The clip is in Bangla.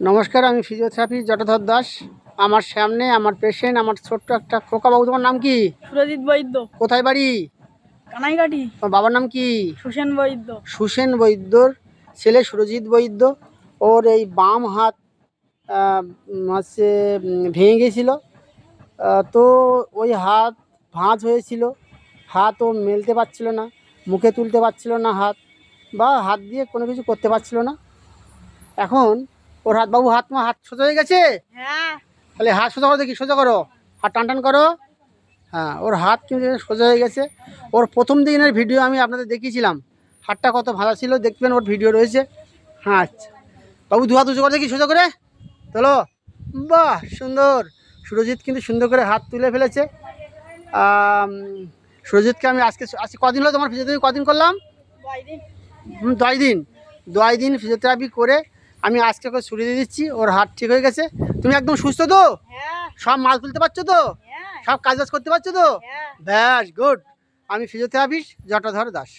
নমস্কার, আমি ফিজিওথেরাপিস্ট জটাধর দাস। আমার সামনে আমার পেশেন্ট, আমার ছোট্ট একটা খোকা বাবু। তোমার নাম কি? সুরজিৎ বৈদ্য। কোথায় বাড়ি? কানাইঘাটি। তোমার বাবার নাম কি? সুসেন বৈদ্য। সুসেন বৈদ্যর ছেলে সুরজিৎ বৈদ্য। ওর এই বাম হাত হচ্ছে ভেঙে গেছিল। তো ওই হাত ভাঁজ হয়েছিল, হাত ও মেলতে পারছিল না, মুখে তুলতে পারছিল না হাত, বা হাত দিয়ে কোনো কিছু করতে পারছিল না। এখন ওর হাত, বাবু হাত, তোমার হাত সোজা হয়ে গেছে? হ্যাঁ। তাহলে হাত সোজা করো, দেখি সোজা করো, হাত টান টান করো। হ্যাঁ, ওর হাত কিন্তু সোজা হয়ে গেছে। ওর প্রথম দিনের ভিডিও আমি আপনাদের দেখিয়েছিলাম, হাতটা কত ভালো ছিল, দেখবেন, ওর ভিডিও রয়েছে। হ্যাঁ, আচ্ছা বাবু, দু হাত উঁচু করে দেখি, সোজা করে চলো। বাহ, সুন্দর। সুরজিৎ কিন্তু সুন্দর করে হাত তুলে ফেলেছে। সুরজিৎকে আমি আজকে কদিন হলো তোমার ফিজিওথেরাপি কদিন করলাম? 10 দিন। 10 দিন ফিজিওথেরাপি করে আমি আজকে ওকে ছুটি দিয়ে দিচ্ছি। ওর হাত ঠিক হয়ে গেছে। তুমি একদম সুস্থ তো? সব মাল তুলতে পারছো তো? সব কাজ বাজ করতে পারছো তো? ব্যাস, গুড। আমি ফিজিওথেরাপিস্ট জটাধর দাস।